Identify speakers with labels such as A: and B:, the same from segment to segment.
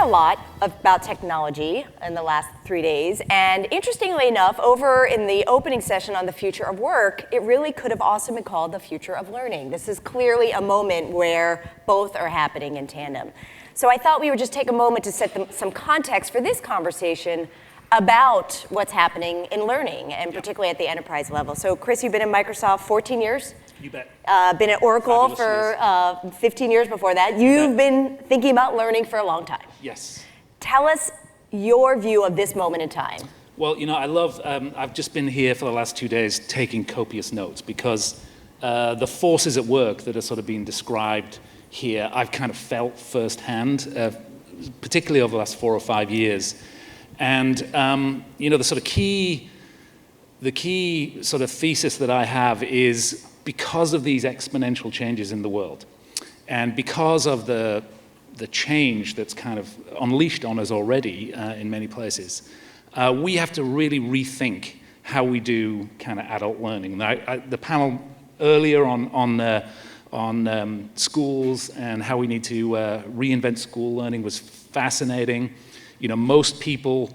A: a lot about technology in the last 3 days, and interestingly enough, over in the opening session on the future of work, it really could have also been called the future of learning. This is clearly a moment where both are happening in tandem. So I thought we would just take a moment to set some context for this conversation about what's happening in learning, and particularly at the enterprise level. So Chris, you've been in Microsoft 14 years?
B: You bet.
A: Been at Oracle for 15 years before that. You've been thinking about learning for a long time.
B: Yes.
A: Tell us your view of this moment in time.
B: Well, you know, I love, I've just been here for the last 2 days taking copious notes because the forces at work that are sort of being described here, I've kind of felt firsthand, particularly over the last 4 or 5 years. And, you know, the key sort of thesis that I have is because of these exponential changes in the world, and because of the change that's kind of unleashed on us already in many places, we have to really rethink how we do kind of adult learning. The panel earlier on schools and how we need to reinvent school learning was fascinating. You know, most people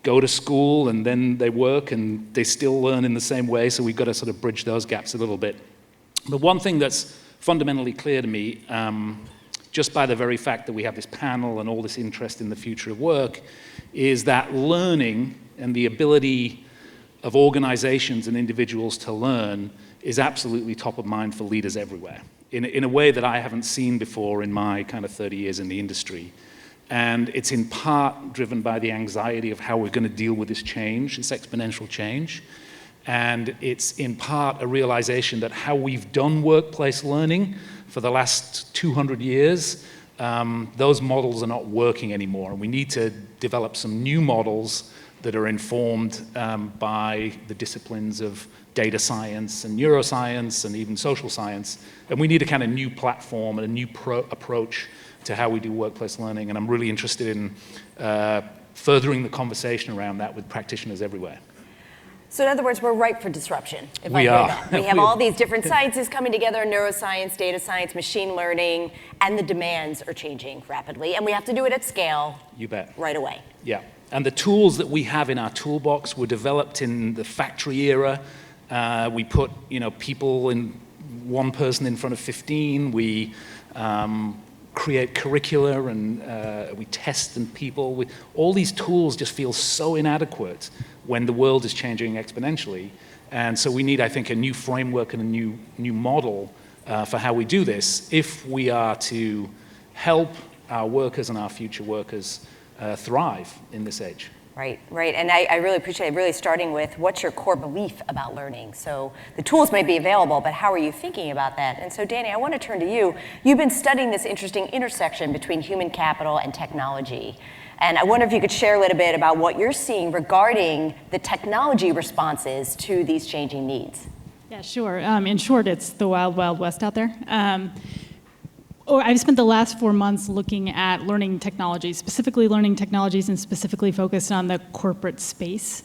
B: go to school and then they work and they still learn in the same way, so we've got to sort of bridge those gaps a little bit. But one thing that's fundamentally clear to me, just by the very fact that we have this panel and all this interest in the future of work, is that learning and the ability of organizations and individuals to learn is absolutely top of mind for leaders everywhere, in a way that I haven't seen before in my kind of 30 years in the industry. And it's in part driven by the anxiety of how we're going to deal with this change, this exponential change. And it's in part a realization that how we've done workplace learning for the last 200 years, those models are not working anymore. And we need to develop some new models that are informed by the disciplines of data science and neuroscience and even social science. And we need a kind of new platform and a new approach to how we do workplace learning. And I'm really interested in furthering the conversation around that with practitioners everywhere.
A: So in other words, we're ripe for disruption.
B: We are.
A: We have all these different sciences coming together, neuroscience, data science, machine learning, and the demands are changing rapidly. And we have to do it at scale.
B: You bet.
A: Right away.
B: Yeah. And the tools that we have in our toolbox were developed in the factory era. We put, you know, people in one person in front of 15. We create curricula and we test in people. All these tools just feel so inadequate when the world is changing exponentially. And so we need, I think, a new framework and a new model for how we do this if we are to help our workers and our future workers thrive in this age.
A: Right, right. And I really appreciate really starting with what's your core belief about learning? So the tools may be available, but how are you thinking about that? And so Dani, I want to turn to you. You've been studying this interesting intersection between human capital and technology. And I wonder if you could share a little bit about what you're seeing regarding the technology responses to these changing needs.
C: Yeah, sure. In short, it's the wild, wild west out there. I've spent the last 4 months looking at learning technologies, specifically learning technologies and specifically focused on the corporate space.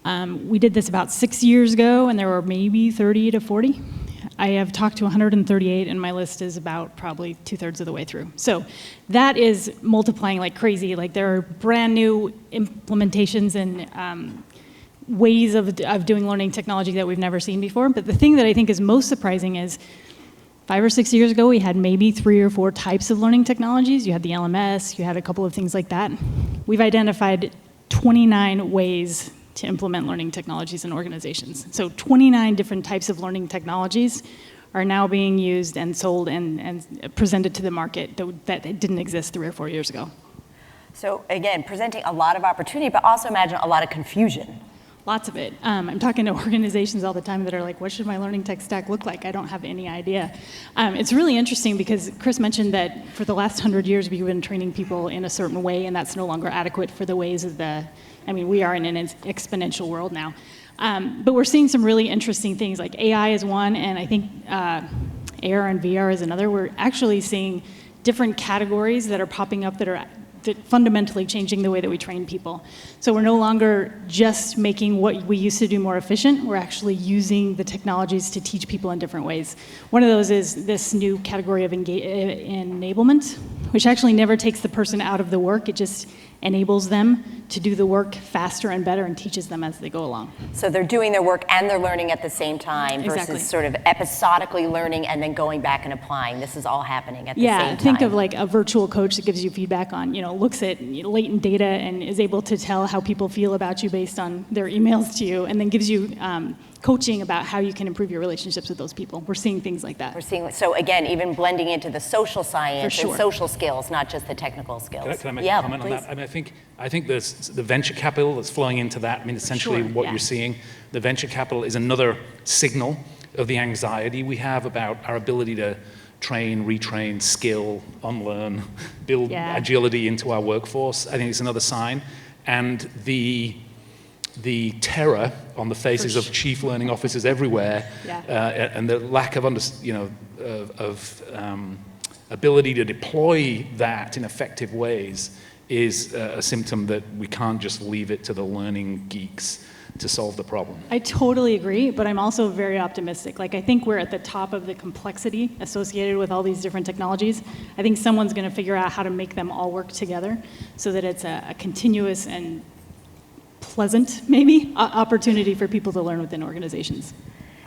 C: We did this about 6 years ago, and there were maybe 30 to 40. I have talked to 138, and my list is about probably 2/3 of the way through. So that is multiplying like crazy. Like there are brand new implementations and ways of doing learning technology that we've never seen before. But the thing that I think is most surprising is 5 or 6 years ago, we had maybe 3 or 4 types of learning technologies. You had the LMS, you had a couple of things like that. We've identified 29 ways to implement learning technologies in organizations. So 29 different types of learning technologies are now being used and sold and presented to the market that didn't exist 3 or 4 years ago.
A: So again, presenting a lot of opportunity, but also imagine a lot of confusion.
C: Lots of it. I'm talking to organizations all the time that are like, what should my learning tech stack look like? I don't have any idea. It's really interesting because Chris mentioned that for the last 100 years, we've been training people in a certain way, and that's no longer adequate for the ways of we are in an exponential world now. But we're seeing some really interesting things, like AI is one, and I think AR and VR is another. We're actually seeing different categories that are popping up that are fundamentally changing the way that we train people. So we're no longer just making what we used to do more efficient, we're actually using the technologies to teach people in different ways. One of those is this new category of enablement, which actually never takes the person out of the work. It just enables them to do the work faster and better and teaches them as they go along.
A: So they're doing their work and they're learning at the same time
C: Exactly.
A: versus sort of episodically learning and then going back and applying. This is all happening at the same time.
C: Yeah, think of like a virtual coach that gives you feedback on, looks at latent data and is able to tell how people feel about you based on their emails to you, and then gives you coaching about how you can improve your relationships with those people. We're seeing things like that.
A: We're seeing, so again, even blending into the social science
C: For sure.
A: and social skills, not just the technical skills.
B: Can I make a comment
A: please.
B: on that? I mean, I think there's the venture capital that's flowing into that. I mean, essentially
C: Sure,
B: what
C: yeah.
B: you're seeing, the venture capital is another signal of the anxiety we have about our ability to train, retrain, skill, unlearn, build
C: Yeah.
B: agility into our workforce. I think it's another sign. And the terror on the faces of chief learning officers everywhere,
C: Yeah.
B: and the lack of ability to deploy that in effective ways is a symptom that we can't just leave it to the learning geeks to solve the problem.
C: I totally agree, but I'm also very optimistic. Like, I think we're at the top of the complexity associated with all these different technologies. I think someone's going to figure out how to make them all work together so that it's a continuous and pleasant, maybe, opportunity for people to learn within organizations.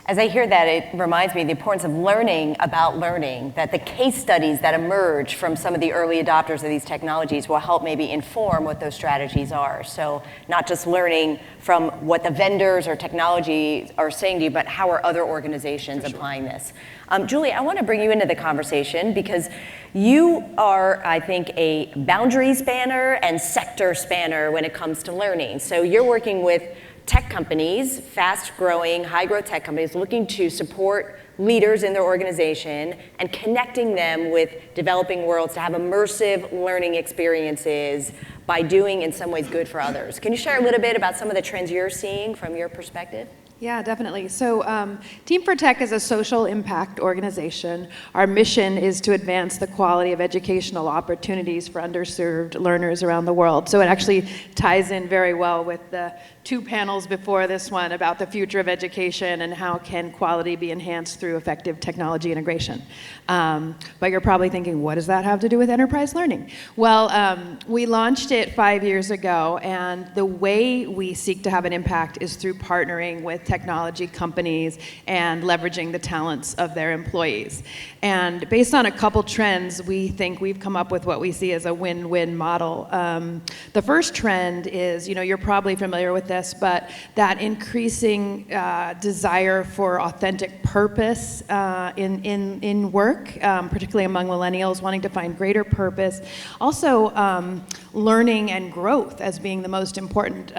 A: As I hear that, it reminds me of the importance of learning about learning, that the case studies that emerge from some of the early adopters of these technologies will help maybe inform what those strategies are. So not just learning from what the vendors or technology are saying to you, but how are other organizations applying this. Julie, I want to bring you into the conversation because you are, I think, a boundary spanner and sector spanner when it comes to learning. So you're working with tech companies, fast-growing, high-growth tech companies looking to support leaders in their organization and connecting them with developing worlds to have immersive learning experiences by doing, in some ways, good for others. Can you share a little bit about some of the trends you're seeing from your perspective?
D: Yeah, definitely. So Team Protec is a social impact organization. Our mission is to advance the quality of educational opportunities for underserved learners around the world. So it actually ties in very well with the two panels before this one about the future of education and how can quality be enhanced through effective technology integration. But you're probably thinking, what does that have to do with enterprise learning? Well, we launched it 5 years ago, and the way we seek to have an impact is through partnering with technology companies and leveraging the talents of their employees. And based on a couple trends, we think we've come up with what we see as a win-win model. The first trend is, you're probably familiar with this, but that increasing desire for authentic purpose in work, particularly among millennials, wanting to find greater purpose. Also, learning and growth as being the most important.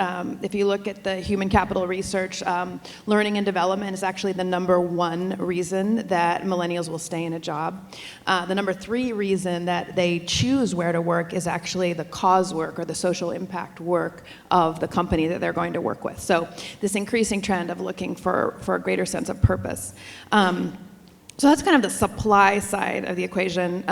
D: If you look at the human capital research, learning and development is actually the #1 reason that millennials will stay in a job. The #3 reason that they choose where to work is actually the cause work or the social impact work of the company that they're going to work with. So this increasing trend of looking for a greater sense of purpose. So that's kind of the supply side of the equation.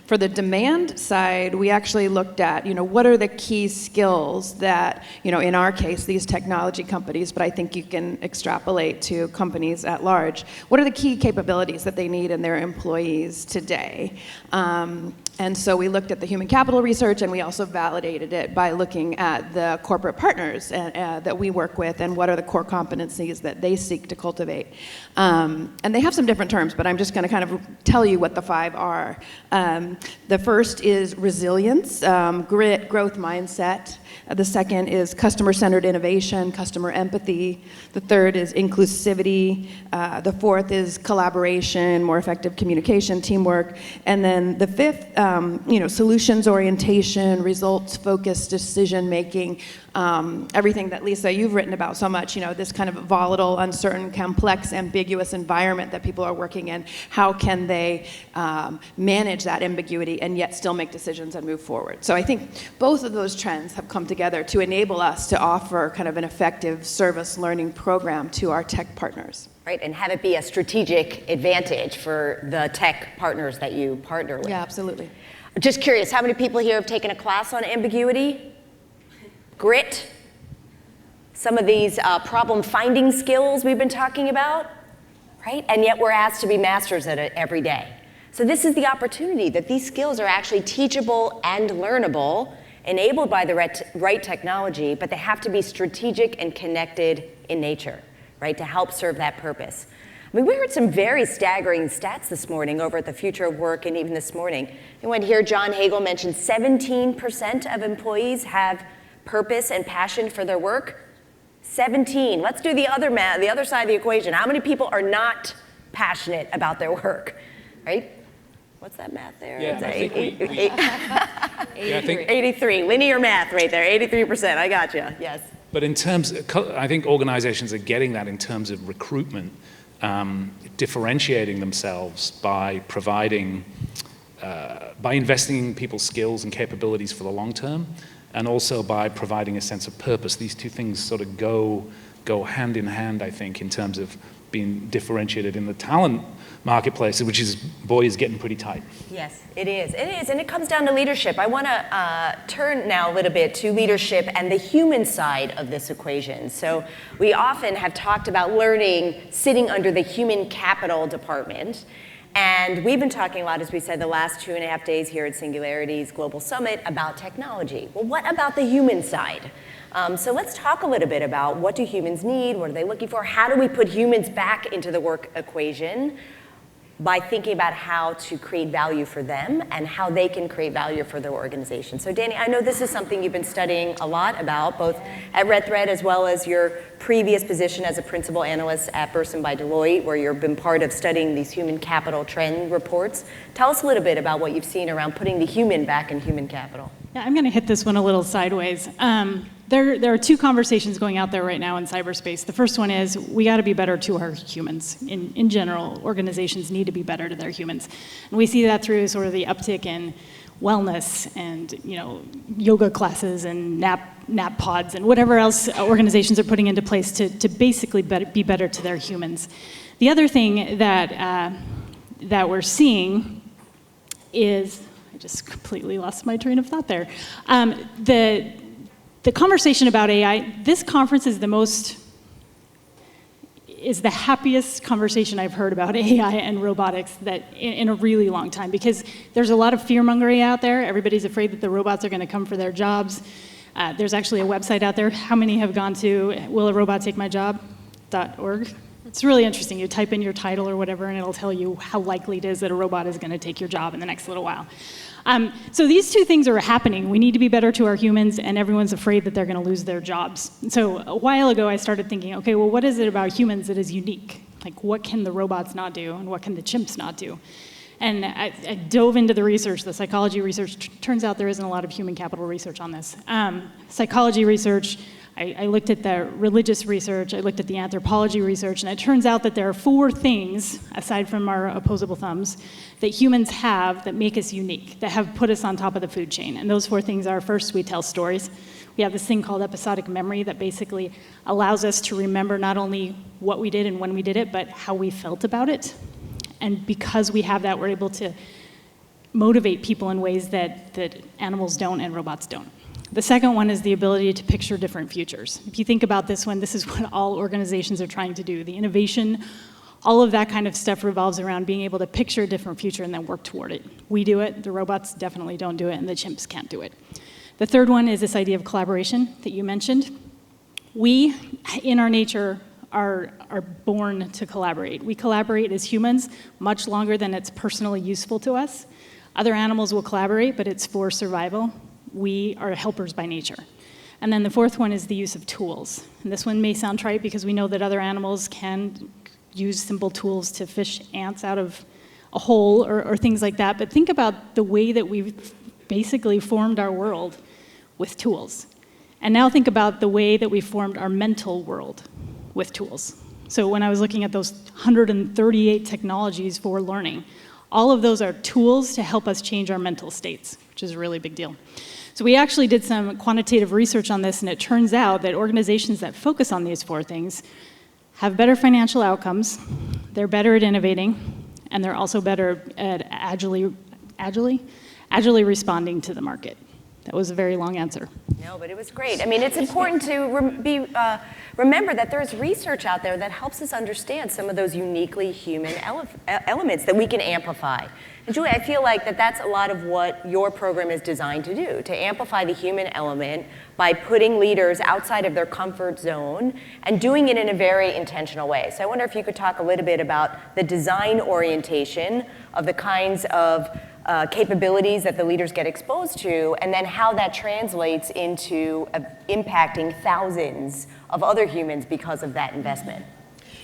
D: For the demand side, we actually looked at, what are the key skills that, in our case, these technology companies, but I think you can extrapolate to companies at large. What are the key capabilities that they need in their employees today? And so we looked at the human capital research, and we also validated it by looking at the corporate partners that we work with and what are the core competencies that they seek to cultivate. And they have some different terms, but I'm just going to kind of tell you what the 5 are. The first is resilience, grit, growth mindset. The second is customer-centered innovation, customer empathy. The third is inclusivity. The fourth is collaboration, more effective communication, teamwork. And then the fifth, solutions orientation, results-focused decision-making, everything that, Lisa, you've written about so much, this kind of volatile, uncertain, complex, ambiguous environment that people are working in. How can they manage that ambiguity and yet still make decisions and move forward? So I think both of those trends have come together to enable us to offer kind of an effective service learning program to our tech partners.
A: Right, and have it be a strategic advantage for the tech partners that you partner with.
D: Yeah, absolutely.
A: Just curious, how many people here have taken a class on ambiguity? Grit? Some of these problem-finding skills we've been talking about, right? And yet we're asked to be masters at it every day. So this is the opportunity that these skills are actually teachable and learnable, enabled by the right technology, but they have to be strategic and connected in nature, right, to help serve that purpose. I mean, we heard some very staggering stats this morning over at the Future of Work and even this morning. Anyone here, John Hagel mentioned 17% of employees have purpose and passion for their work. 17. Let's do the other math, the other side of the equation. How many people are not passionate about their work, right? What's that math there?
B: Yeah, I think
A: 83. Linear math right there. 83%. I got you. Yes.
B: But in terms, I think organizations are getting that in terms of recruitment, differentiating themselves by providing, by investing in people's skills and capabilities for the long term, and also by providing a sense of purpose. These two things sort of go hand in hand, I think, in terms of being differentiated in the talent marketplace, which is, boy, is getting pretty tight.
A: Yes, it is. It is, and it comes down to leadership. I want to turn now a little bit to leadership and the human side of this equation. So we often have talked about learning sitting under the human capital department. And we've been talking a lot, as we said, the last 2.5 days here at Singularity's Global Summit about technology. Well, what about the human side? So let's talk a little bit about what do humans need, what are they looking for, how do we put humans back into the work equation by thinking about how to create value for them and how they can create value for their organization. So Dani, I know this is something you've been studying a lot about, both at RedThread as well as your previous position as a principal analyst at Burson by Deloitte, where you've been part of studying these human capital trend reports. Tell us a little bit about what you've seen around putting the human back in human capital.
C: Yeah, I'm going to hit this one a little sideways. There are two conversations going out there right now in cyberspace. The first one is we got to be better to our humans. In general, organizations need to be better to their humans. And we see that through sort of the uptick in wellness and yoga classes and nap pods and whatever else organizations are putting into place to basically be better to their humans. The other thing that we're seeing is, I just completely lost my train of thought there. The conversation about AI, this conference is the happiest conversation I've heard about AI and robotics that in a really long time, because there's a lot of fear-mongering out there. Everybody's afraid that the robots are going to come for their jobs. There's actually a website out there. How many have gone to willarobottakemyjob.org? It's really interesting. You type in your title or whatever, and it'll tell you how likely it is that a robot is going to take your job in the next little while. So these two things are happening. We need to be better to our humans, and everyone's afraid that they're going to lose their jobs. So a while ago, I started thinking, okay, well, what is it about humans that is unique? Like, what can the robots not do, and what can the chimps not do? And I dove into the research, the psychology research. Turns out there isn't a lot of human capital research on this. Psychology research, I looked at the religious research, I looked at the anthropology research, and it turns out that there are 4 things, aside from our opposable thumbs, that humans have that make us unique, that have put us on top of the food chain. And those 4 things are, first, we tell stories. We have this thing called episodic memory that basically allows us to remember not only what we did and when we did it, but how we felt about it. And because we have that, we're able to motivate people in ways that animals don't and robots don't. The second one is the ability to picture different futures. If you think about this one, this is what all organizations are trying to do. The innovation, all of that kind of stuff revolves around being able to picture a different future and then work toward it. We do it, the robots definitely don't do it, and the chimps can't do it. The third one is this idea of collaboration that you mentioned. We, in our nature, are born to collaborate. We collaborate as humans much longer than it's personally useful to us. Other animals will collaborate, but it's for survival. We are helpers by nature. And then the fourth one is the use of tools. And this one may sound trite because we know that other animals can use simple tools to fish ants out of a hole or things like that. But think about the way that we've basically formed our world with tools. And now think about the way that we formed our mental world with tools. So when I was looking at those 138 technologies for learning, all of those are tools to help us change our mental states, which is a really big deal. So we actually did some quantitative research on this, and it turns out that organizations that focus on these 4 things have better financial outcomes, they're better at innovating, and they're also better at agilely responding to the market. That was a very long answer.
A: No, but it was great. I mean, it's important to remember that there's research out there that helps us understand some of those uniquely human elements that we can amplify. And Julie, I feel like that's a lot of what your program is designed to do, to amplify the human element by putting leaders outside of their comfort zone and doing it in a very intentional way. So I wonder if you could talk a little bit about the design orientation of the kinds of capabilities that the leaders get exposed to, and then how that translates into impacting thousands of other humans because of that investment.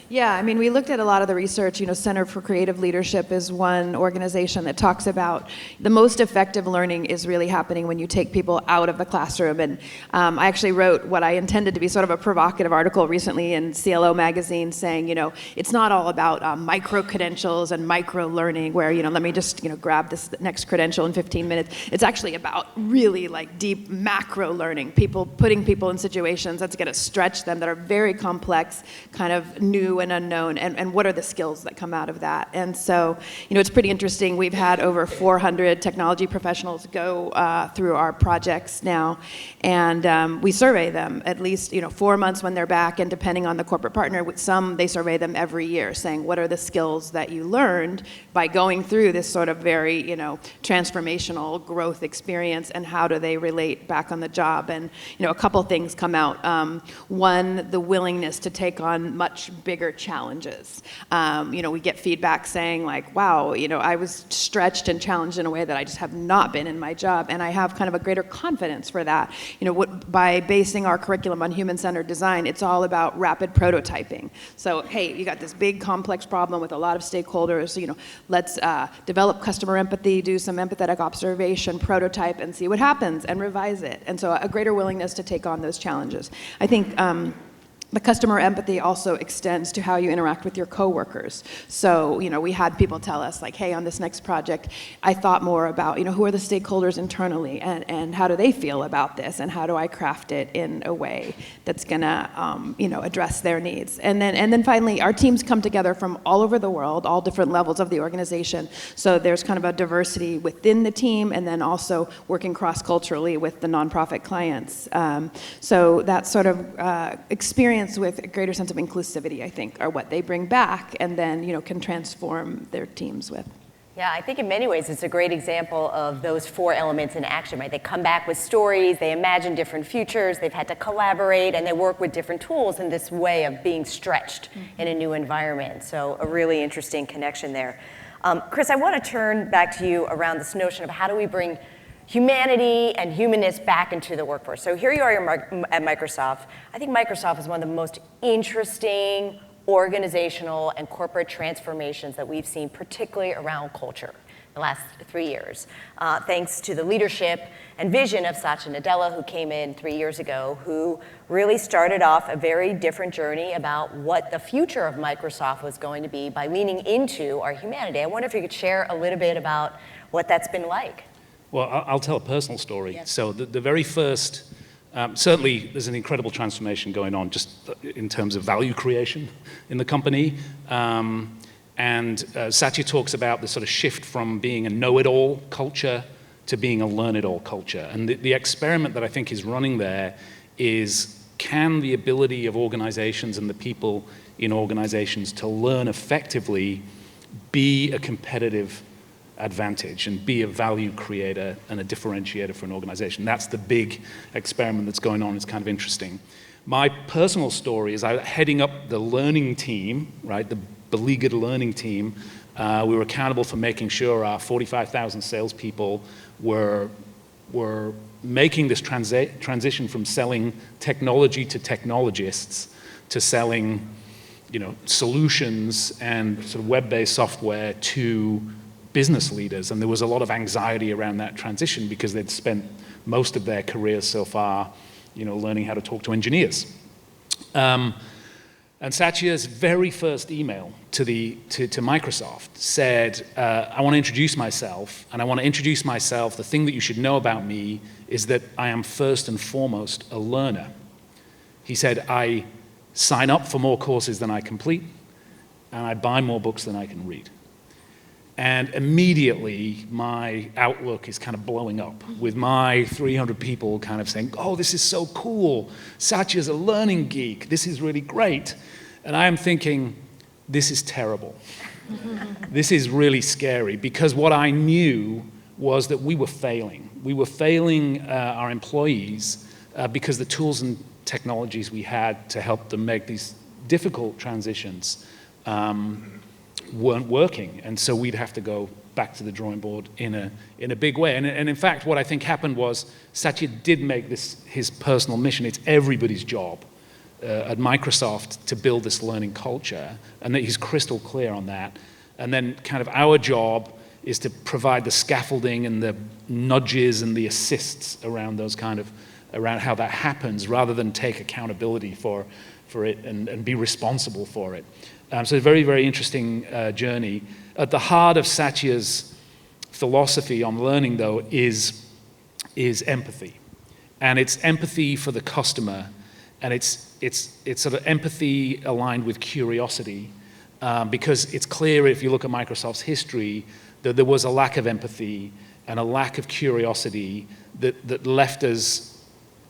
D: Yeah, I mean, we looked at a lot of the research. Center for Creative Leadership is one organization that talks about the most effective learning is really happening when you take people out of the classroom. And I actually wrote what I intended to be sort of a provocative article recently in CLO magazine saying, it's not all about micro credentials and micro learning where, let me just, grab this next credential in 15 minutes. It's actually about really like deep macro learning, putting people in situations that's going to stretch them, that are very complex, kind of new and unknown, and what are the skills that come out of that. And so, it's pretty interesting. We've had over 400 technology professionals go through our projects now, and we survey them at least 4 months when they're back, and depending on the corporate partner, with some they survey them every year, saying what are the skills that you learned by going through this sort of very transformational growth experience, and how do they relate back on the job. And a couple things come out. One, the willingness to take on much bigger challenges. We get feedback saying like, wow, I was stretched and challenged in a way that I just have not been in my job, and I have kind of a greater confidence for that. By basing our curriculum on human-centered design, it's all about rapid prototyping. So, hey, you got this big complex problem with a lot of stakeholders, let's develop customer empathy, do some empathetic observation, prototype, and see what happens, and revise it. And so a greater willingness to take on those challenges. I think the customer empathy also extends to how you interact with your coworkers. So, we had people tell us like, hey, on this next project, I thought more about, who are the stakeholders internally, and how do they feel about this, and how do I craft it in a way that's gonna, address their needs. And then finally, our teams come together from all over the world, all different levels of the organization. So there's kind of a diversity within the team, and then also working cross-culturally with the nonprofit clients. So that sort of experience with a greater sense of inclusivity, I think, are what they bring back, and then can transform their teams with.
A: Yeah, I think in many ways it's a great example of those 4 elements in action, right? They come back with stories, they imagine different futures, they've had to collaborate, and they work with different tools in this way of being stretched in a new environment. So a really interesting connection there. Chris, I want to turn back to you around this notion of how do we bring humanity and humanness back into the workforce. So here you are at Microsoft. I think Microsoft is one of the most interesting organizational and corporate transformations that we've seen, particularly around culture, the last 3 years. Thanks to the leadership and vision of Satya Nadella, who came in 3 years ago, who really started off a very different journey about what the future of Microsoft was going to be by leaning into our humanity. I wonder if you could share a little bit about what that's been like.
B: Well, I'll tell a personal story.
A: Yes.
B: So the very first, certainly there's an incredible transformation going on just in terms of value creation in the company. And Satya talks about the sort of shift from being a know-it-all culture to being a learn-it-all culture. And the experiment that I think is running there is, can the ability of organizations and the people in organizations to learn effectively be a competitive advantage and be a value creator and a differentiator for an organization? That's the big experiment that's going on. It's kind of interesting. My personal story is I heading up the learning team, right, the beleaguered learning team. We were accountable for making sure our 45,000 salespeople were making this transition from selling technology to technologists to selling, solutions and sort of web-based software to business leaders. And there was a lot of anxiety around that transition because they'd spent most of their careers so far, learning how to talk to engineers. And Satya's very first email to Microsoft said, I want to introduce myself, and I want to introduce myself. The thing that you should know about me is that I am first and foremost a learner. He said, I sign up for more courses than I complete, and I buy more books than I can read. And immediately, my outlook is kind of blowing up with my 300 people kind of saying, oh, this is so cool. Satya's a learning geek. This is really great. And I am thinking, this is terrible. This is really scary, because what I knew was that we were failing. We were failing our employees because the tools and technologies we had to help them make these difficult transitions weren't working, and so we'd have to go back to the drawing board in a big way. And in fact, what I think happened was Satya did make this his personal mission. It's everybody's job at Microsoft to build this learning culture, and that he's crystal clear on that. And then kind of our job is to provide the scaffolding and the nudges and the assists around those kind of around how that happens, rather than take accountability for it and be responsible for it. So it's a very, very interesting journey. At the heart of Satya's philosophy on learning, though, is empathy. And it's empathy for the customer, and it's sort of empathy aligned with curiosity, because it's clear if you look at Microsoft's history that there was a lack of empathy and a lack of curiosity that left us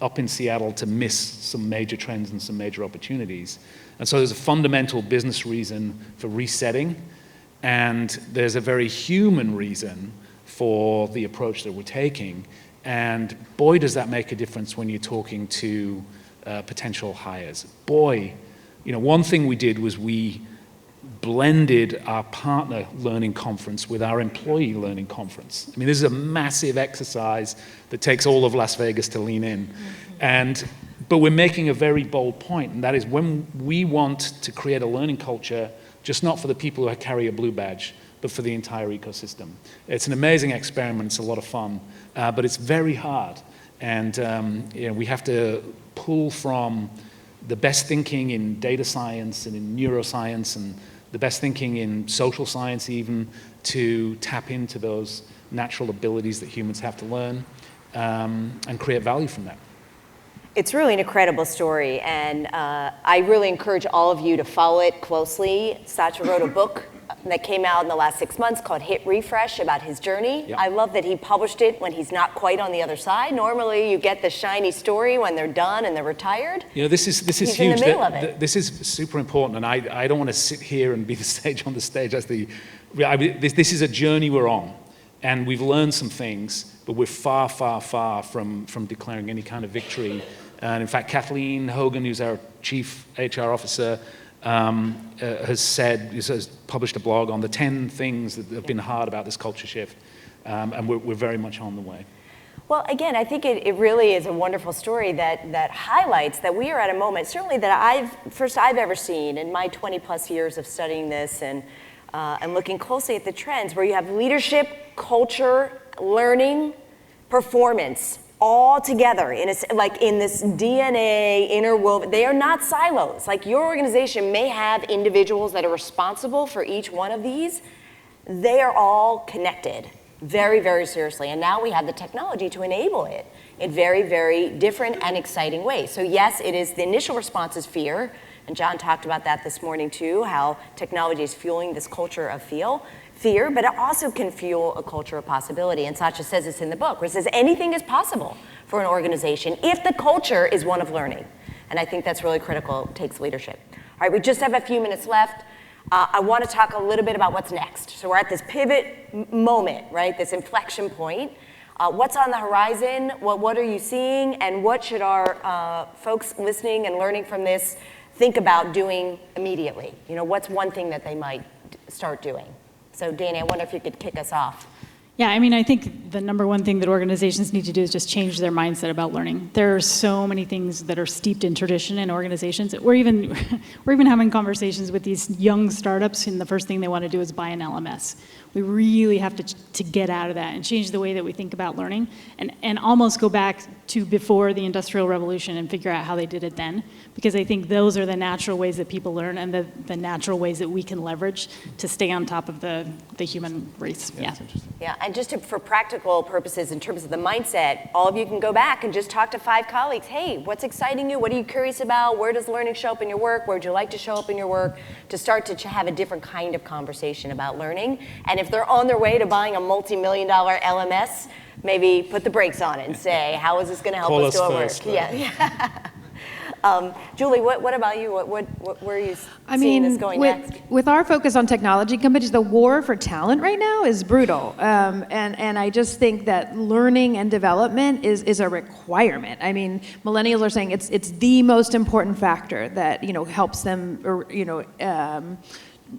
B: up in Seattle to miss some major trends and some major opportunities. And so there's a fundamental business reason for resetting, and there's a very human reason for the approach that we're taking. And boy, does that make a difference when you're talking to potential hires. Boy, one thing we did was we blended our partner learning conference with our employee learning conference. I mean, this is a massive exercise that takes all of Las Vegas to lean in. But we're making a very bold point, and that is when we want to create a learning culture, just not for the people who carry a blue badge, but for the entire ecosystem. It's an amazing experiment, it's a lot of fun, but it's very hard. And we have to pull from the best thinking in data science and in neuroscience and the best thinking in social science even, to tap into those natural abilities that humans have to learn, and create value from that.
A: It's really an incredible story, and I really encourage all of you to follow it closely. Satya wrote a book that came out in the last 6 months called Hit Refresh, about his journey. Yep. I love that he published it when he's not quite on the other side. Normally you get the shiny story when they're done and they're retired.
B: This is
A: he's
B: huge.
A: In the middle of it.
B: This is super important, and I don't want to sit here and be the stage on the stage. This is a journey we're on, and we've learned some things, but we're far, far, far from declaring any kind of victory. And in fact, Kathleen Hogan, who's our chief HR officer, has published a blog on the 10 things that have been hard about this culture shift, and we're very much on the way.
A: Well, again, I think it really is a wonderful story that highlights that we are at a moment, certainly that I've ever seen in my 20 plus years of studying this and looking closely at the trends, where you have leadership, culture, learning, performance, all together in this DNA interwoven. They are not silos. Like, your organization may have individuals that are responsible for each one of these. They are all connected very, very seriously. And now we have the technology to enable it in very, very different and exciting ways. So yes, it is, the initial response is fear. And John talked about that this morning too, how technology is fueling this culture of fear, but it also can fuel a culture of possibility. And Satya says this in the book, where he says anything is possible for an organization if the culture is one of learning. And I think that's really critical, it takes leadership. All right, we just have a few minutes left. I want to talk a little bit about what's next. So we're at this pivot moment, right? This inflection point. What's on the horizon? What are you seeing? And what should our folks listening and learning from this think about doing immediately? What's one thing that they might start doing? So Dani, I wonder if you could kick us off.
C: Yeah, I think the number one thing that organizations need to do is just change their mindset about learning. There are so many things that are steeped in tradition in organizations. We're even having conversations with these young startups, and the first thing they want to do is buy an LMS. We really have to get out of that and change the way that we think about learning, and almost go back to before the Industrial Revolution and figure out how they did it then, because I think those are the natural ways that people learn, and the natural ways that we can leverage to stay on top of the human race.
A: Yeah, and just for practical purposes, in terms of the mindset, all of you can go back and just talk to 5 colleagues. Hey, what's exciting you? What are you curious about? Where does learning show up in your work? Where would you like to show up in your work? To start to have a different kind of conversation about learning. And in if they're on their way to buying a multi-million-dollar LMS, maybe put the brakes on it and say, how is this going to help us do our work? Yeah. Julie, what about you? Where are you seeing this going next?
D: With our focus on technology companies, the war for talent right now is brutal. And I just think that learning and development is a requirement. I mean, millennials are saying it's the most important factor that, helps them, or,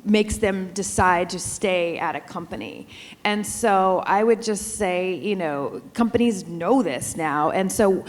D: makes them decide to stay at a company. And so I would just say, companies know this now. And so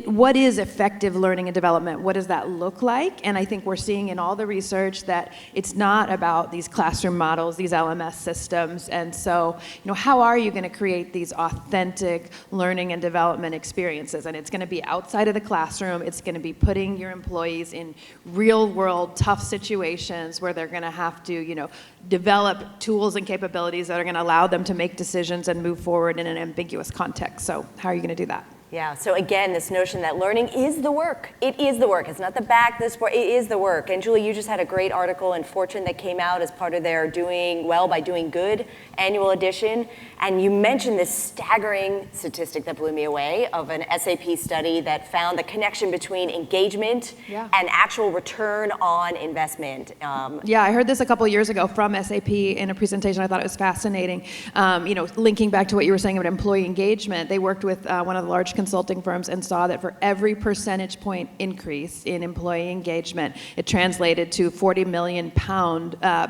D: what is effective learning and development? What does that look like? And I think we're seeing in all the research that it's not about these classroom models, these LMS systems. And so, how are you going to create these authentic learning and development experiences? And it's going to be outside of the classroom. It's going to be putting your employees in real world, tough situations where they're going to have to, develop tools and capabilities that are going to allow them to make decisions and move forward in an ambiguous context. So how are you going to do that?
A: Yeah, so again, this notion that learning is the work. It is the work. It's not the back, the sport, it is the work. And Julie, you just had a great article in Fortune that came out as part of their Doing Well by Doing Good annual edition. And you mentioned this staggering statistic that blew me away of an SAP study that found the connection between engagement and actual return on investment.
D: Yeah, I heard this a couple years ago from SAP in a presentation. I thought it was fascinating. Linking back to what you were saying about employee engagement, they worked with one of the large consulting firms and saw that for every percentage point increase in employee engagement, it translated to £40 million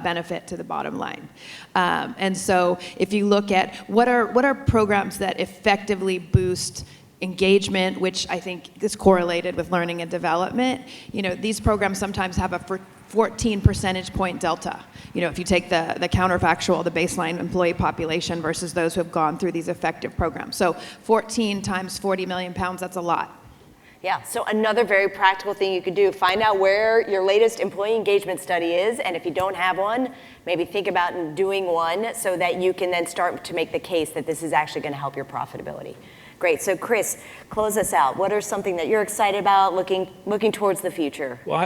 D: benefit to the bottom line. And so if you look at what are programs that effectively boost engagement, which I think is correlated with learning and development, these programs sometimes have a 14 percentage point delta. If you take the counterfactual, the baseline employee population versus those who have gone through these effective programs. So 14 times 40 million pounds, that's a lot.
A: Yeah, so another very practical thing you could do, find out where your latest employee engagement study is, and if you don't have one, maybe think about doing one so that you can then start to make the case that this is actually going to help your profitability. Great, so Chris, close us out. What are something that you're excited about looking towards the future?
B: Well,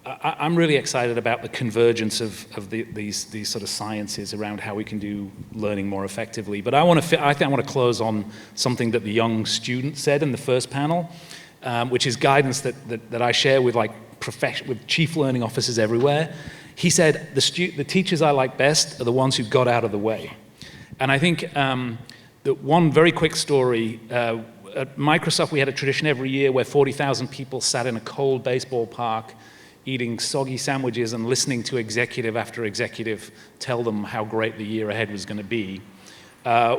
B: I'm really excited about the convergence of these sort of sciences around how we can do learning more effectively. But I think I want to close on something that the young student said in the first panel, which is guidance that I share with with chief learning officers everywhere. He said, the teachers I like best are the ones who got out of the way. And I think that one very quick story, at Microsoft we had a tradition every year where 40,000 people sat in a cold baseball park eating soggy sandwiches and listening to executive after executive tell them how great the year ahead was going to be.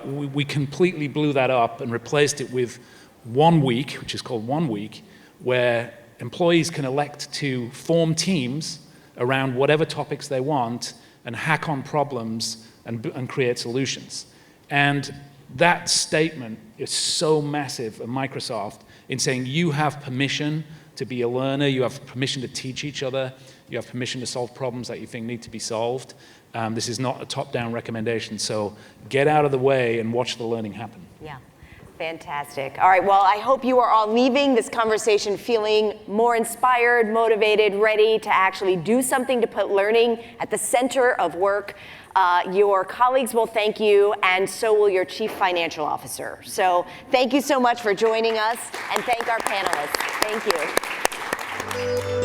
B: We completely blew that up and replaced it with 1 week, which is called 1 week, where employees can elect to form teams around whatever topics they want and hack on problems and create solutions. And that statement is so massive of Microsoft in saying you have permission to be a learner, you have permission to teach each other, you have permission to solve problems that you think need to be solved. This is not a top-down recommendation, so get out of the way and watch the learning happen.
A: Yeah, fantastic. All right, well, I hope you are all leaving this conversation feeling more inspired, motivated, ready to actually do something to put learning at the center of work. Your colleagues will thank you, and so will your chief financial officer. So thank you so much for joining us, and thank our panelists. Thank you.